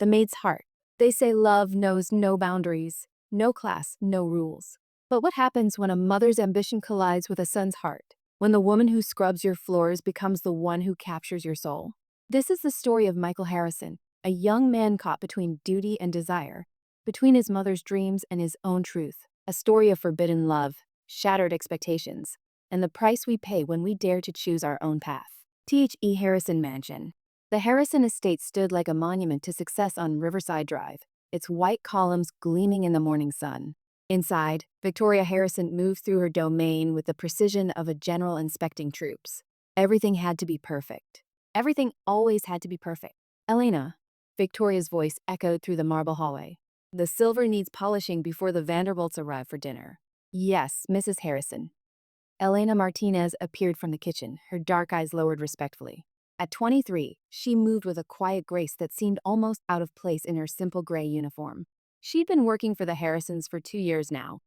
The maid's heart. They say love knows no boundaries, no class, no rules. But what happens when a mother's ambition collides with a son's heart? When the woman who scrubs your floors becomes the one who captures your soul? This is the story of Michael Harrison, a young man caught between duty and desire, between his mother's dreams and his own truth. A story of forbidden love, shattered expectations, and the price we pay when we dare to choose our own path. T.H.E. Harrison Mansion. The Harrison estate stood like a monument to success on Riverside Drive, its white columns gleaming in the morning sun. Inside, Victoria Harrison moved through her domain with the precision of a general inspecting troops. Everything had to be perfect. Everything always had to be perfect. Elena, Victoria's voice echoed through the marble hallway. The silver needs polishing before the Vanderbilts arrive for dinner. Yes, Mrs. Harrison. Elena Martinez appeared from the kitchen, her dark eyes lowered respectfully. At 23, she moved with a quiet grace that seemed almost out of place in her simple gray uniform. She'd been working for the Harrisons for 2 years now,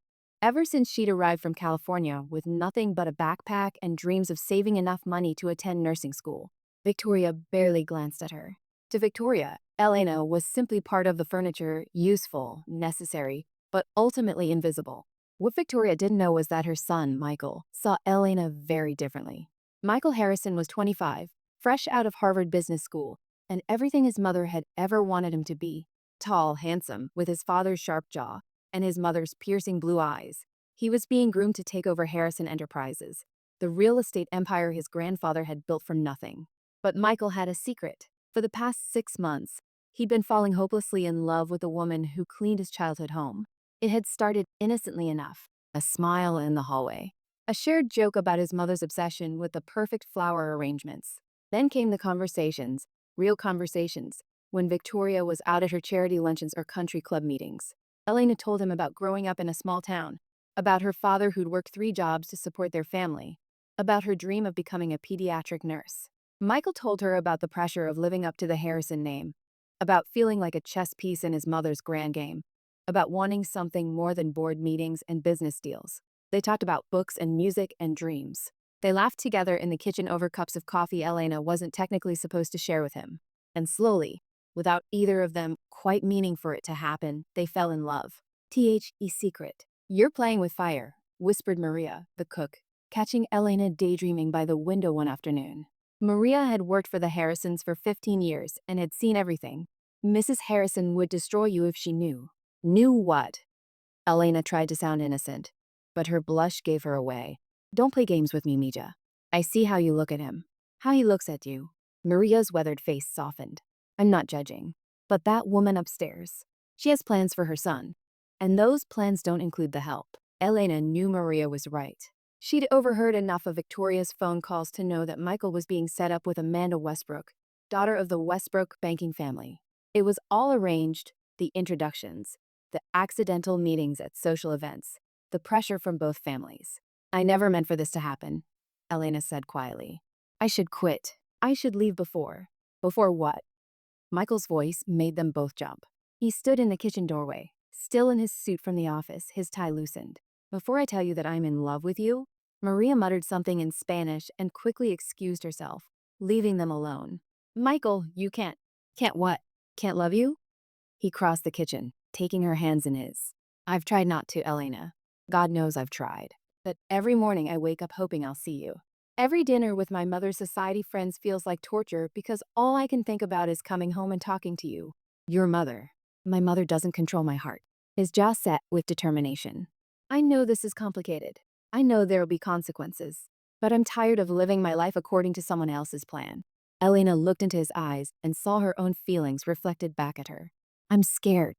ever since she'd arrived from California with nothing but a backpack and dreams of saving enough money to attend nursing school. Victoria barely glanced at her. To Victoria, Elena was simply part of the furniture, useful, necessary, but ultimately invisible. What Victoria didn't know was that her son, Michael, saw Elena very differently. Michael Harrison was 25, fresh out of Harvard Business School, and everything his mother had ever wanted him to be. Tall, handsome, with his father's sharp jaw and his mother's piercing blue eyes. He was being groomed to take over Harrison Enterprises, the real estate empire his grandfather had built from nothing. But Michael had a secret. For the past 6 months, he'd been falling hopelessly in love with a woman who cleaned his childhood home. It had started innocently enough, a smile in the hallway, a shared joke about his mother's obsession with the perfect flower arrangements. Then came the conversations, real conversations, when Victoria was out at her charity luncheons or country club meetings. Elena told him about growing up in a small town, about her father who'd worked 3 jobs to support their family, about her dream of becoming a pediatric nurse. Michael told her about the pressure of living up to the Harrison name, about feeling like a chess piece in his mother's grand game, about wanting something more than board meetings and business deals. They talked about books and music and dreams. They laughed together in the kitchen over cups of coffee Elena wasn't technically supposed to share with him. And slowly, without either of them quite meaning for it to happen, they fell in love. The secret. You're playing with fire, whispered Maria, the cook, catching Elena daydreaming by the window one afternoon. Maria had worked for the Harrisons for 15 years and had seen everything. Mrs. Harrison would destroy you if she knew. Knew what? Elena tried to sound innocent, but her blush gave her away. Don't play games with me, Mija. I see how you look at him, how he looks at you. Maria's weathered face softened. I'm not judging, but that woman upstairs, she has plans for her son, and those plans don't include the help. Elena knew Maria was right. She'd overheard enough of Victoria's phone calls to know that Michael was being set up with Amanda Westbrook, daughter of the Westbrook banking family. It was all arranged, the introductions, the accidental meetings at social events, the pressure from both families. I never meant for this to happen, Elena said quietly. I should quit. I should leave before. Before what? Michael's voice made them both jump. He stood in the kitchen doorway, still in his suit from the office, his tie loosened. Before I tell you that I'm in love with you? Maria muttered something in Spanish and quickly excused herself, leaving them alone. Michael, you can't. Can't what? Can't love you? He crossed the kitchen, taking her hands in his. I've tried not to, Elena. God knows I've tried. But every morning I wake up hoping I'll see you. Every dinner with my mother's society friends feels like torture because all I can think about is coming home and talking to you. Your mother. My mother doesn't control my heart. His jaw set with determination. I know this is complicated. I know there'll be consequences. But I'm tired of living my life according to someone else's plan. Elena looked into his eyes and saw her own feelings reflected back at her. I'm scared,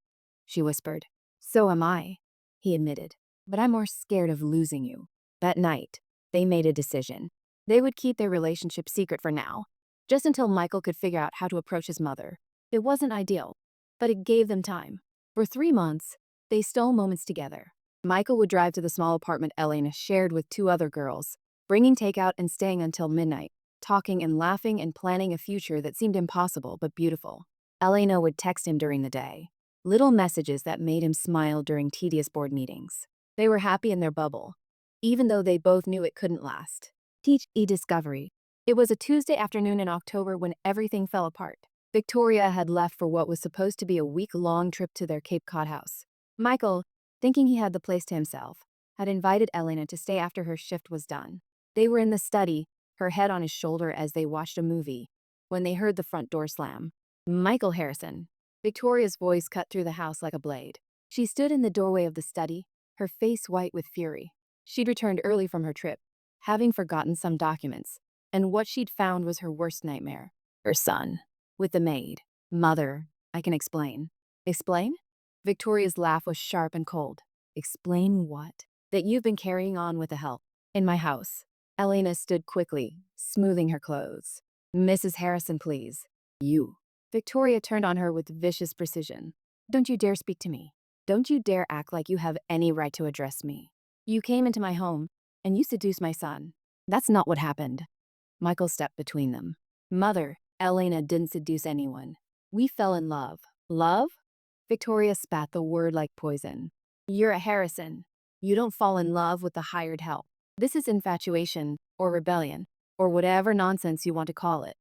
she whispered. So am I, he admitted. But I'm more scared of losing you. That night, they made a decision. They would keep their relationship secret for now, just until Michael could figure out how to approach his mother. It wasn't ideal, but it gave them time. For 3 months, they stole moments together. Michael would drive to the small apartment Elena shared with 2 other girls, bringing takeout and staying until midnight, talking and laughing and planning a future that seemed impossible but beautiful. Elena would text him during the day, little messages that made him smile during tedious board meetings. They were happy in their bubble, even though they both knew it couldn't last. Teach discovery. It was a Tuesday afternoon in October when everything fell apart. Victoria had left for what was supposed to be a week-long trip to their Cape Cod house. Michael, thinking he had the place to himself, had invited Elena to stay after her shift was done. They were in the study, her head on his shoulder as they watched a movie, when they heard the front door slam. Michael Harrison. Victoria's voice cut through the house like a blade. She stood in the doorway of the study, her face white with fury. She'd returned early from her trip, having forgotten some documents, and what she'd found was her worst nightmare. Her son. With the maid. Mother, I can explain. Explain? Victoria's laugh was sharp and cold. Explain what? That you've been carrying on with the help. In my house. Elena stood quickly, smoothing her clothes. Mrs. Harrison, please. You. Victoria turned on her with vicious precision. Don't you dare speak to me. Don't you dare act like you have any right to address me. You came into my home, and you seduced my son. That's not what happened. Michael stepped between them. Mother, Elena didn't seduce anyone. We fell in love. Love? Victoria spat the word like poison. You're a Harrison. You don't fall in love with the hired help. This is infatuation, or rebellion, or whatever nonsense you want to call it.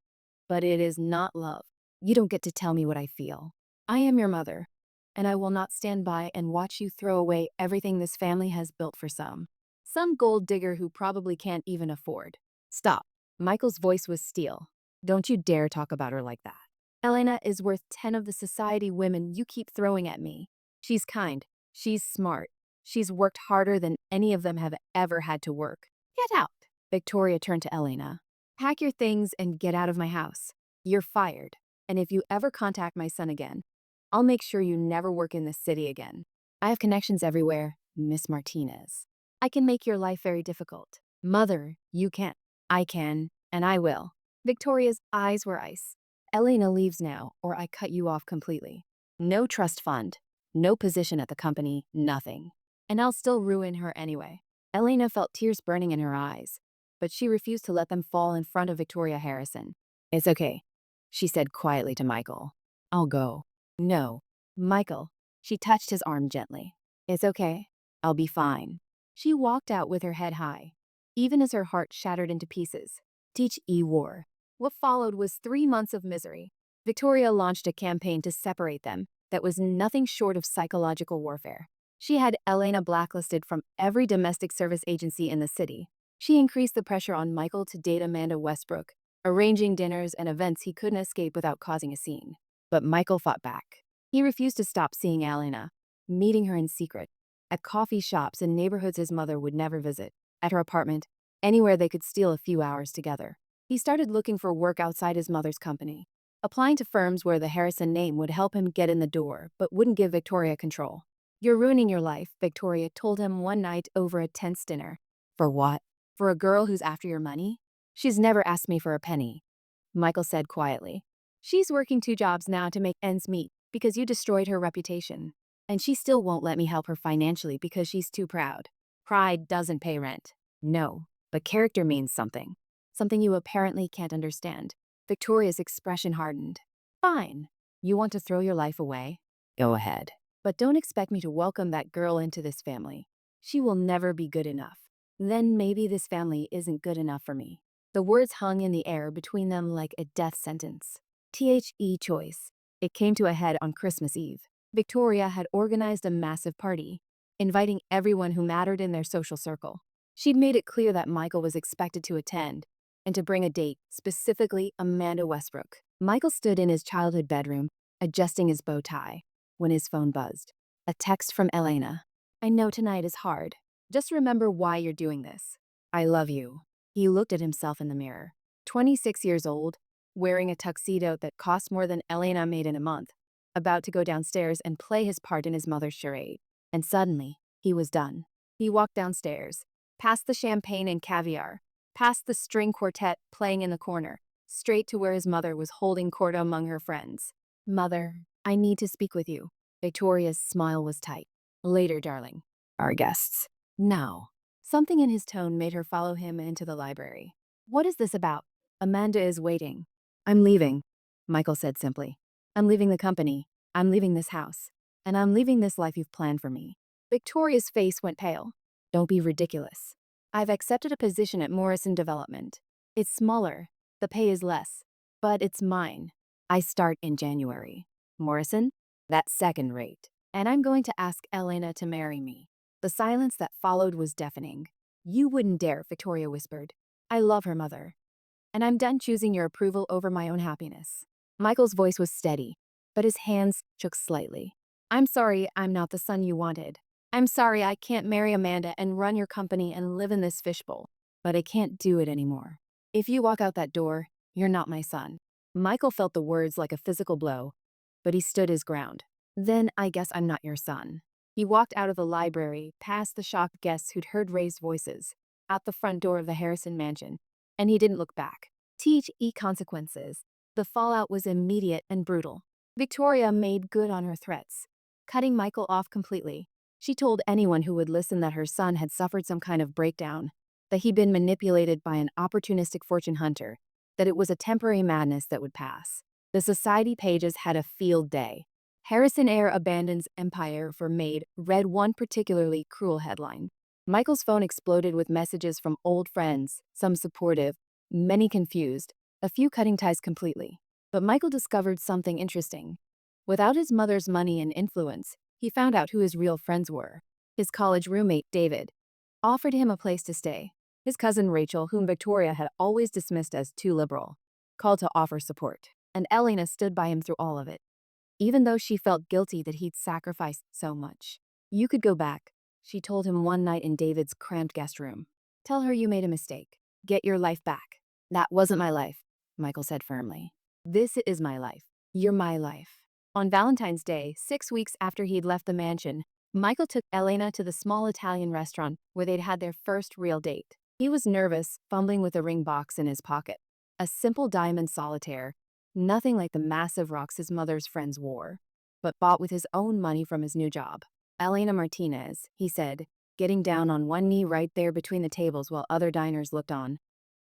But it is not love. You don't get to tell me what I feel. I am your mother, and I will not stand by and watch you throw away everything this family has built for some gold digger who probably can't even afford. Stop. Michael's voice was steel. Don't you dare talk about her like that. Elena is worth 10 of the society women you keep throwing at me. She's kind. She's smart. She's worked harder than any of them have ever had to work. Get out. Victoria turned to Elena. Pack your things and get out of my house. You're fired. And if you ever contact my son again, I'll make sure you never work in this city again. I have connections everywhere, Miss Martinez. I can make your life very difficult. Mother, you can't. I can, and I will. Victoria's eyes were ice. Elena leaves now, or I cut you off completely. No trust fund, no position at the company, nothing. And I'll still ruin her anyway. Elena felt tears burning in her eyes, but she refused to let them fall in front of Victoria Harrison. It's okay, she said quietly to Michael. I'll go. No. Michael. She touched his arm gently. It's okay. I'll be fine. She walked out with her head high, even as her heart shattered into pieces. Teach war. What followed was 3 months of misery. Victoria launched a campaign to separate them that was nothing short of psychological warfare. She had Elena blacklisted from every domestic service agency in the city. She increased the pressure on Michael to date Amanda Westbrook, arranging dinners and events he couldn't escape without causing a scene. But Michael fought back. He refused to stop seeing Elena, meeting her in secret, at coffee shops in neighborhoods his mother would never visit, at her apartment, anywhere they could steal a few hours together. He started looking for work outside his mother's company, applying to firms where the Harrison name would help him get in the door but wouldn't give Victoria control. You're ruining your life, Victoria told him one night over a tense dinner. For what? For a girl who's after your money? She's never asked me for a penny, Michael said quietly. She's working 2 jobs now to make ends meet because you destroyed her reputation. And she still won't let me help her financially because she's too proud. Pride doesn't pay rent. No, but character means something. Something you apparently can't understand. Victoria's expression hardened. Fine. You want to throw your life away? Go ahead. But don't expect me to welcome that girl into this family. She will never be good enough. Then maybe this family isn't good enough for me. The words hung in the air between them like a death sentence. The choice. It came to a head on Christmas Eve. Victoria had organized a massive party, inviting everyone who mattered in their social circle. She'd made it clear that Michael was expected to attend and to bring a date, specifically Amanda Westbrook. Michael stood in his childhood bedroom, adjusting his bow tie, when his phone buzzed. A text from Elena. I know tonight is hard. Just remember why you're doing this. I love you. He looked at himself in the mirror. 26 years old, wearing a tuxedo that cost more than Elena made in a month, about to go downstairs and play his part in his mother's charade. And suddenly, he was done. He walked downstairs, past the champagne and caviar, past the string quartet playing in the corner, straight to where his mother was holding court among her friends. Mother, I need to speak with you. Victoria's smile was tight. Later, darling. Our guests. Now. Something in his tone made her follow him into the library. What is this about? Amanda is waiting. I'm leaving, Michael said simply. I'm leaving the company. I'm leaving this house. And I'm leaving this life you've planned for me. Victoria's face went pale. Don't be ridiculous. I've accepted a position at Morrison Development. It's smaller. The pay is less. But it's mine. I start in January. Morrison? That's second rate. And I'm going to ask Elena to marry me. The silence that followed was deafening. You wouldn't dare, Victoria whispered. I love her mother. And I'm done choosing your approval over my own happiness. Michael's voice was steady, but his hands shook slightly. I'm sorry I'm not the son you wanted. I'm sorry I can't marry Amanda and run your company and live in this fishbowl. But I can't do it anymore. If you walk out that door, you're not my son. Michael felt the words like a physical blow, but he stood his ground. Then I guess I'm not your son. He walked out of the library, past the shocked guests who'd heard raised voices, out the front door of the Harrison mansion, and he didn't look back. Teach consequences. The fallout was immediate and brutal. Victoria made good on her threats, cutting Michael off completely. She told anyone who would listen that her son had suffered some kind of breakdown, that he'd been manipulated by an opportunistic fortune hunter, that it was a temporary madness that would pass. The society pages had a field day. Harrison heir abandons empire for maid read one particularly cruel headline. Michael's phone exploded with messages from old friends, some supportive, many confused, a few cutting ties completely. But Michael discovered something interesting. Without his mother's money and influence, he found out who his real friends were. His college roommate, David, offered him a place to stay. His cousin Rachel, whom Victoria had always dismissed as too liberal, called to offer support. And Elena stood by him through all of it, even though she felt guilty that he'd sacrificed so much. You could go back, she told him one night in David's cramped guest room. Tell her you made a mistake. Get your life back. That wasn't my life, Michael said firmly. This is my life. You're my life. On Valentine's Day, 6 weeks after he'd left the mansion, Michael took Elena to the small Italian restaurant where they'd had their first real date. He was nervous, fumbling with a ring box in his pocket. A simple diamond solitaire, nothing like the massive rocks his mother's friends wore, but bought with his own money from his new job. Elena Martinez, he said, getting down on one knee right there between the tables while other diners looked on.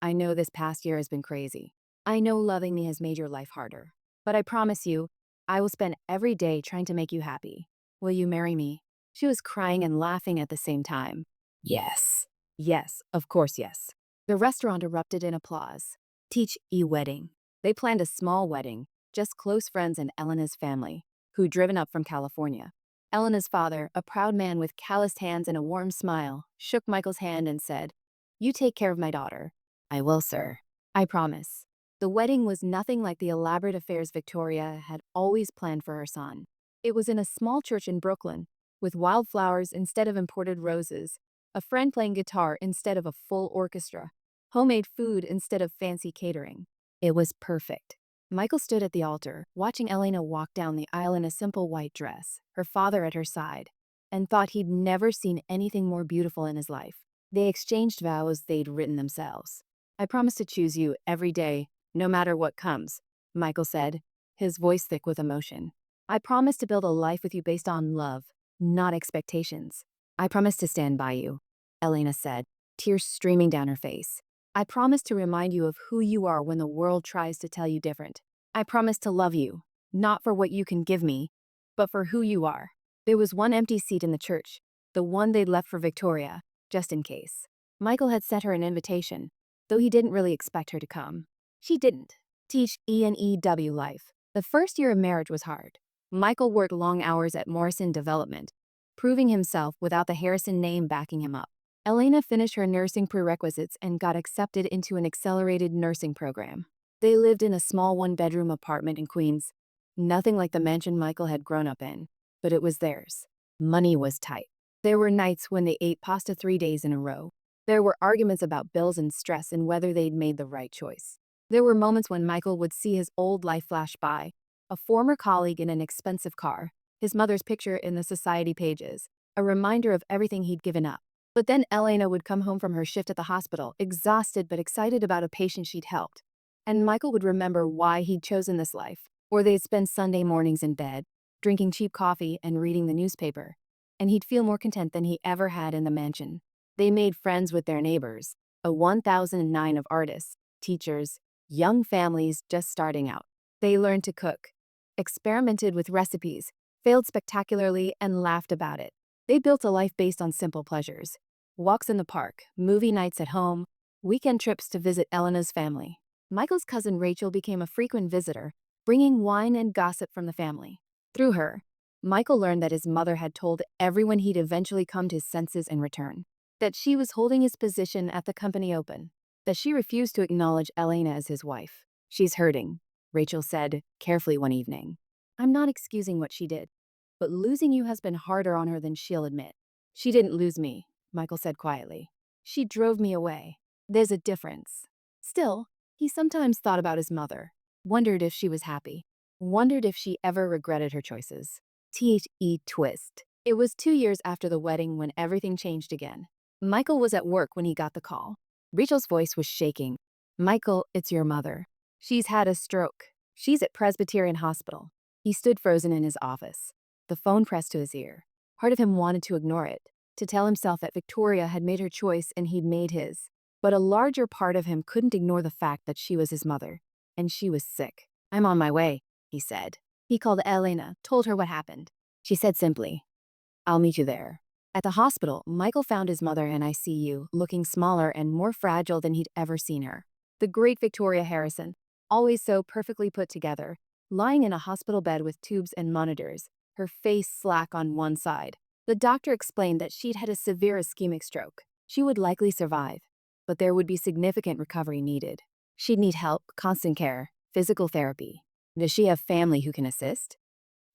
I know this past year has been crazy. I know loving me has made your life harder. But I promise you, I will spend every day trying to make you happy. Will you marry me? She was crying and laughing at the same time. Yes. Yes, of course yes. The restaurant erupted in applause. Teach wedding. They planned a small wedding, just close friends and Elena's family, who'd driven up from California. Elena's father, a proud man with calloused hands and a warm smile, shook Michael's hand and said, You take care of my daughter. I will, sir. I promise. The wedding was nothing like the elaborate affairs Victoria had always planned for her son. It was in a small church in Brooklyn, with wildflowers instead of imported roses, a friend playing guitar instead of a full orchestra, homemade food instead of fancy catering. It was perfect. Michael stood at the altar, watching Elena walk down the aisle in a simple white dress, her father at her side, and thought he'd never seen anything more beautiful in his life. They exchanged vows they'd written themselves. I promise to choose you every day, no matter what comes, Michael said, his voice thick with emotion. I promise to build a life with you based on love, not expectations. I promise to stand by you, Elena said, tears streaming down her face. I promise to remind you of who you are when the world tries to tell you different. I promise to love you, not for what you can give me, but for who you are. There was one empty seat in the church, the one they'd left for Victoria, just in case. Michael had sent her an invitation, though he didn't really expect her to come. She didn't. Teach ENEW life. The first year of marriage was hard. Michael worked long hours at Morrison Development, proving himself without the Harrison name backing him up. Elena finished her nursing prerequisites and got accepted into an accelerated nursing program. They lived in a small one-bedroom apartment in Queens, nothing like the mansion Michael had grown up in, but it was theirs. Money was tight. There were nights when they ate pasta 3 days in a row. There were arguments about bills and stress and whether they'd made the right choice. There were moments when Michael would see his old life flash by, a former colleague in an expensive car, his mother's picture in the society pages, a reminder of everything he'd given up. But then Elena would come home from her shift at the hospital, exhausted but excited about a patient she'd helped. And Michael would remember why he'd chosen this life, or they'd spend Sunday mornings in bed, drinking cheap coffee and reading the newspaper. And he'd feel more content than he ever had in the mansion. They made friends with their neighbors, a 1009 of artists, teachers, young families just starting out. They learned to cook, experimented with recipes, failed spectacularly, and laughed about it. They built a life based on simple pleasures. Walks in the park, movie nights at home, weekend trips to visit Elena's family. Michael's cousin Rachel became a frequent visitor, bringing wine and gossip from the family. Through her, Michael learned that his mother had told everyone he'd eventually come to his senses in return, that she was holding his position at the company open, that she refused to acknowledge Elena as his wife. "She's hurting," Rachel said carefully one evening. "I'm not excusing what she did, but losing you has been harder on her than she'll admit." "She didn't lose me," Michael said quietly. "She drove me away. There's a difference." Still, he sometimes thought about his mother, wondered if she was happy, wondered if she ever regretted her choices. The twist. It was 2 years after the wedding when everything changed again. Michael was at work when he got the call. Rachel's voice was shaking. "Michael, it's your mother. She's had a stroke. She's at Presbyterian Hospital." He stood frozen in his office, the phone pressed to his ear. Part of him wanted to ignore it, to tell himself that Victoria had made her choice and he'd made his. But a larger part of him couldn't ignore the fact that she was his mother, and she was sick. "I'm on my way," he said. He called Elena, told her what happened. She said simply, "I'll meet you there." At the hospital, Michael found his mother in ICU, looking smaller and more fragile than he'd ever seen her. The great Victoria Harrison, always so perfectly put together, lying in a hospital bed with tubes and monitors, her face slack on one side. The doctor explained that she'd had a severe ischemic stroke. She would likely survive, but there would be significant recovery needed. She'd need help, constant care, physical therapy. "Does she have family who can assist?"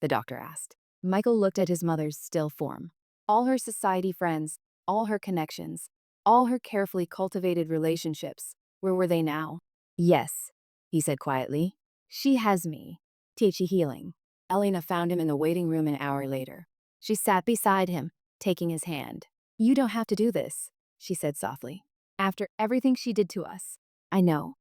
the doctor asked. Michael looked at his mother's still form. All her society friends, all her connections, all her carefully cultivated relationships, where were they now? "Yes," he said quietly. "She has me." Healing. Elena found him in the waiting room an hour later. She sat beside him, taking his hand. "You don't have to do this," she said softly. "After everything she did to us." "I know,"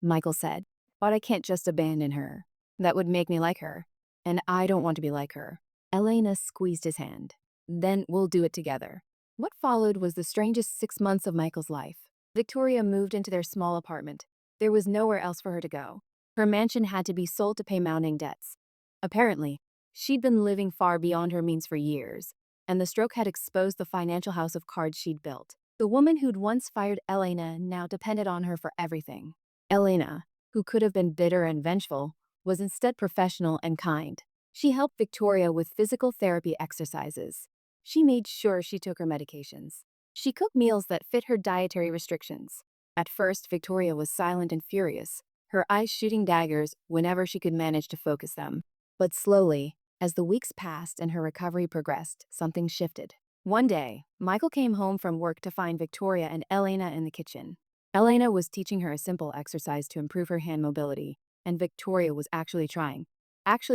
Michael said, "but I can't just abandon her. That would make me like her, and I don't want to be like her." Elena squeezed his hand. "Then we'll do it together." What followed was the strangest 6 months of Michael's life. Victoria moved into their small apartment. There was nowhere else for her to go. Her mansion had to be sold to pay mounting debts. Apparently, she'd been living far beyond her means for years, and the stroke had exposed the financial house of cards she'd built. The woman who'd once fired Elena now depended on her for everything. Elena, who could have been bitter and vengeful, was instead professional and kind. She helped Victoria with physical therapy exercises. She made sure she took her medications. She cooked meals that fit her dietary restrictions. At first, Victoria was silent and furious, her eyes shooting daggers whenever she could manage to focus them. But slowly, as the weeks passed and her recovery progressed, something shifted. One day, Michael came home from work to find Victoria and Elena in the kitchen. Elena was teaching her a simple exercise to improve her hand mobility, and Victoria was actually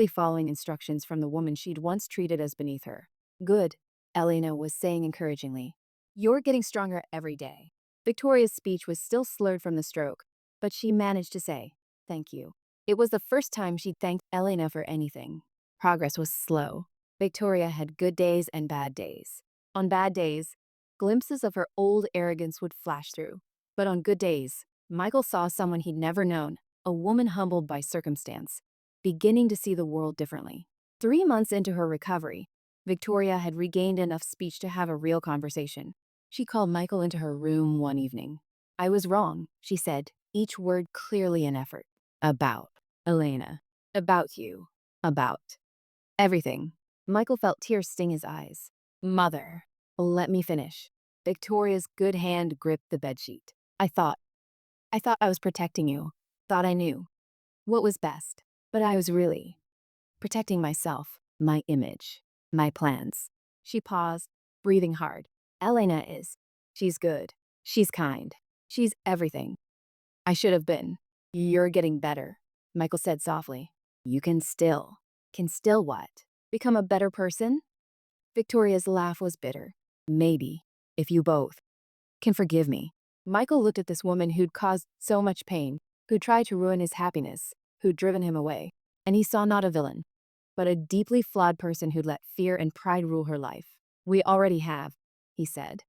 following instructions from the woman she'd once treated as beneath her. "Good," Elena was saying encouragingly. "You're getting stronger every day." Victoria's speech was still slurred from the stroke, but she managed to say, "Thank you." It was the first time she'd thanked Elena for anything. Progress was slow. Victoria had good days and bad days. On bad days, glimpses of her old arrogance would flash through. But on good days, Michael saw someone he'd never known, a woman humbled by circumstance, beginning to see the world differently. 3 months into her recovery, Victoria had regained enough speech to have a real conversation. She called Michael into her room one evening. "I was wrong," she said, each word clearly an effort. "About Elena. About you. About everything." Michael felt tears sting his eyes. "Mother, let me finish." Victoria's good hand gripped the bedsheet. I thought I was protecting you. Thought I knew what was best. But I was really protecting myself, my image, my plans." She paused, breathing hard. "Elena is. She's good. She's kind. She's everything I should have been." "You're getting better," Michael said softly. "You can still." "Can still what? Become a better person?" Victoria's laugh was bitter. "Maybe, if you both can forgive me." Michael looked at this woman who'd caused so much pain, who'd tried to ruin his happiness, who'd driven him away, and he saw not a villain, but a deeply flawed person who'd let fear and pride rule her life. "We already have," he said.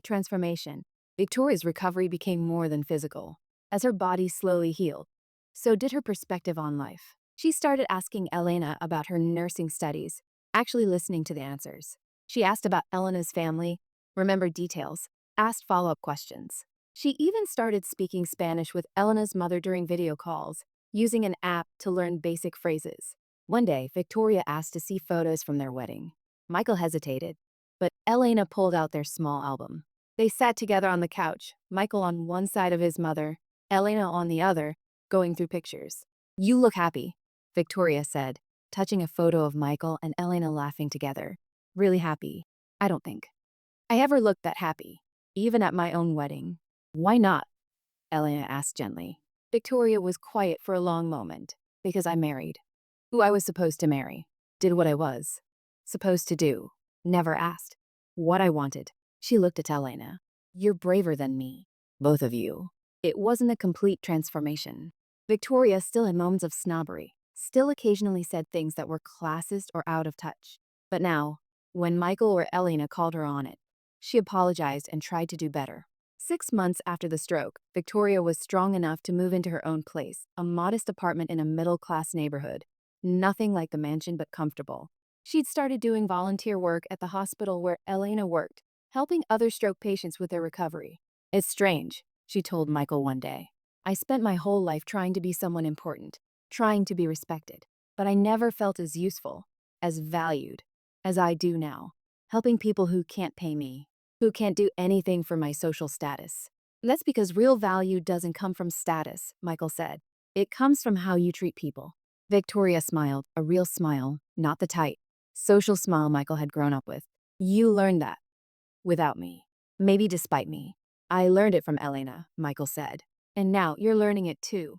Transformation. Victoria's recovery became more than physical. As her body slowly healed, so did her perspective on life. She started asking Elena about her nursing studies, actually listening to the answers. She asked about Elena's family, remembered details, asked follow-up questions. She even started speaking Spanish with Elena's mother during video calls, using an app to learn basic phrases. One day, Victoria asked to see photos from their wedding. Michael hesitated, but Elena pulled out their small album. They sat together on the couch, Michael on one side of his mother, Elena on the other, going through pictures. "You look happy," Victoria said, touching a photo of Michael and Elena laughing together. "Really happy. I don't think I ever looked that happy, even at my own wedding." "Why not?" Elena asked gently. Victoria was quiet for a long moment. "Because I married who I was supposed to marry, did what I was supposed to do, never asked what I wanted." She looked at Elena. "You're braver than me, both of you." It wasn't a complete transformation. Victoria still had moments of snobbery, still occasionally said things that were classist or out of touch. But now, when Michael or Elena called her on it, she apologized and tried to do better. 6 months after the stroke, Victoria was strong enough to move into her own place, a modest apartment in a middle-class neighborhood. Nothing like the mansion, but comfortable. She'd started doing volunteer work at the hospital where Elena worked, helping other stroke patients with their recovery. "It's strange," she told Michael one day. "I spent my whole life trying to be someone important, trying to be respected, but I never felt as useful, as valued, as I do now, helping people who can't pay me, who can't do anything for my social status." "That's because real value doesn't come from status," Michael said. "It comes from how you treat people." Victoria smiled, a real smile, not the tight, social smile Michael had grown up with. "You learned that without me. Maybe despite me. I learned it from Elena," Michael said. "And now you're learning it too."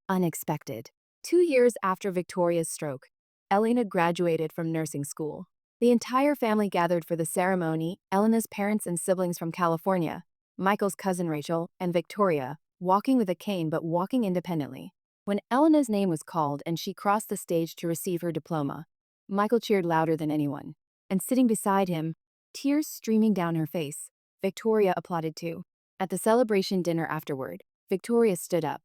Unexpected. 2 years after Victoria's stroke, Elena graduated from nursing school. The entire family gathered for the ceremony. Elena's parents and siblings from California, Michael's cousin Rachel, and Victoria, walking with a cane but walking independently. When Elena's name was called and she crossed the stage to receive her diploma, Michael cheered louder than anyone. And sitting beside him, tears streaming down her face, Victoria applauded too. At the celebration dinner afterward, Victoria stood up,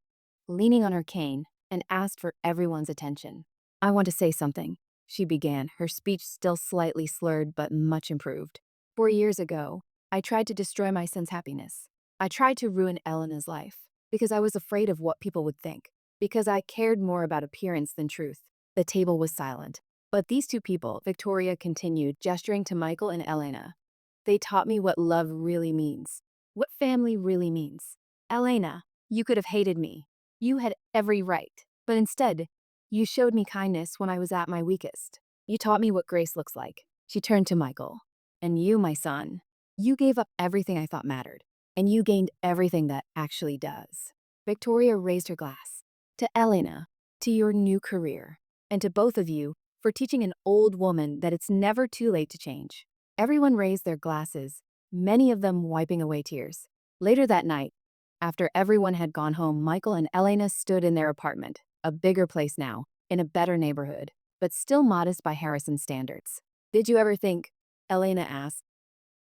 leaning on her cane, and asked for everyone's attention. "I want to say something," she began, her speech still slightly slurred but much improved. "4 years ago, I tried to destroy my son's happiness. I tried to ruin Elena's life, because I was afraid of what people would think, because I cared more about appearance than truth." The table was silent. "But these two people," Victoria continued, gesturing to Michael and Elena, "they taught me what love really means, what family really means. Elena, you could have hated me. You had every right. But instead, you showed me kindness when I was at my weakest. You taught me what grace looks like." She turned to Michael. "And you, my son, you gave up everything I thought mattered, and you gained everything that actually does." Victoria raised her glass. "To Elena, to your new career, and to both of you for teaching an old woman that it's never too late to change." Everyone raised their glasses, many of them wiping away tears. Later that night, after everyone had gone home, Michael and Elena stood in their apartment, a bigger place now, in a better neighborhood, but still modest by Harrison standards. "Did you ever think," Elena asked,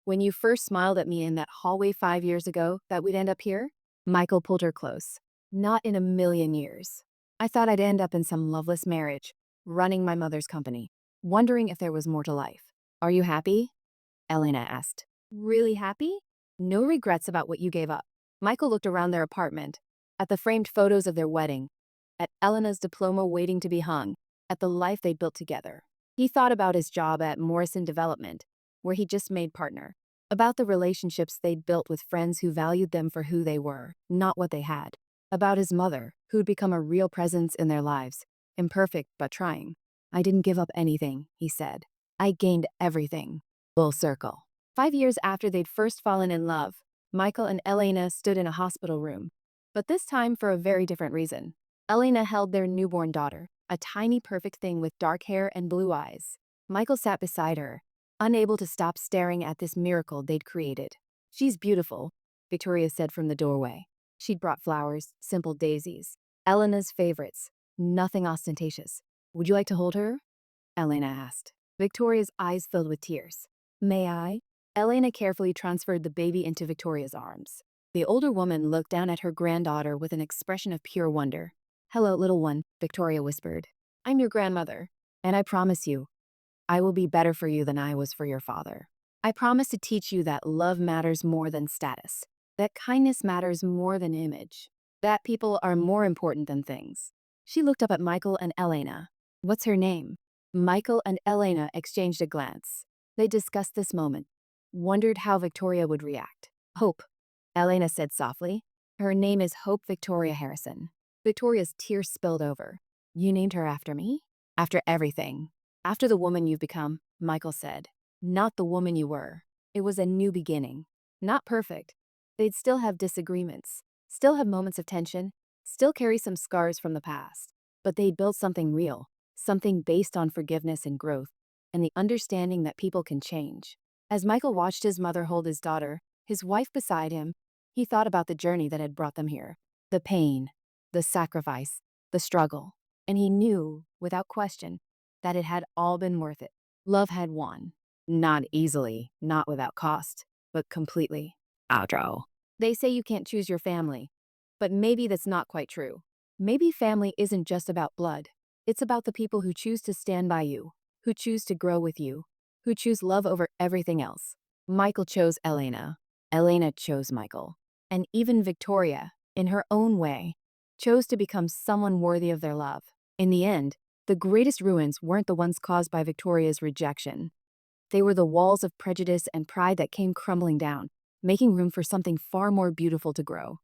"when you first smiled at me in that hallway 5 years ago, that we'd end up here?" Michael pulled her close. "Not in a million years. I thought I'd end up in some loveless marriage, running my mother's company, wondering if there was more to life." "Are you happy?" Elena asked. "Really happy? No regrets about what you gave up." Michael looked around their apartment, at the framed photos of their wedding, at Elena's diploma waiting to be hung, at the life they'd built together. He thought about his job at Morrison Development, where he just made partner, about the relationships they'd built with friends who valued them for who they were, not what they had, about his mother, who'd become a real presence in their lives, imperfect but trying. "I didn't give up anything," he said. "I gained everything." Full circle. 5 years after they'd first fallen in love, Michael and Elena stood in a hospital room, but this time for a very different reason. Elena held their newborn daughter, a tiny perfect thing with dark hair and blue eyes. Michael sat beside her, unable to stop staring at this miracle they'd created. "She's beautiful," Victoria said from the doorway. She'd brought flowers, simple daisies, Elena's favorites, nothing ostentatious. "Would you like to hold her?" Elena asked. Victoria's eyes filled with tears. "May I?" Elena carefully transferred the baby into Victoria's arms. The older woman looked down at her granddaughter with an expression of pure wonder. "Hello, little one," Victoria whispered. "I'm your grandmother, and I promise you, I will be better for you than I was for your father. I promise to teach you that love matters more than status, that kindness matters more than image, that people are more important than things. She looked up at Michael and Elena. What's her name? Michael and Elena exchanged a glance. They discussed this moment, wondered how Victoria would react. Hope, Elena said softly. Her name is Hope Victoria Harrison. Victoria's tears spilled over. You named her after me? After everything. After the woman you've become, Michael said. Not the woman you were. It was a new beginning. Not perfect. They'd still have disagreements, still have moments of tension, still carry some scars from the past. But they'd built something real, something based on forgiveness and growth, and the understanding that people can change. As Michael watched his mother hold his daughter, his wife beside him, he thought about the journey that had brought them here. The pain, the sacrifice, the struggle. And he knew, without question, that it had all been worth it. Love had won. Not easily, not without cost, but completely. Outro. They say you can't choose your family, but maybe that's not quite true. Maybe family isn't just about blood. It's about the people who choose to stand by you, who choose to grow with you, who choose love over everything else. Michael chose Elena. Elena chose Michael. And even Victoria, in her own way, chose to become someone worthy of their love. In the end, the greatest ruins weren't the ones caused by Victoria's rejection. They were the walls of prejudice and pride that came crumbling down, making room for something far more beautiful to grow.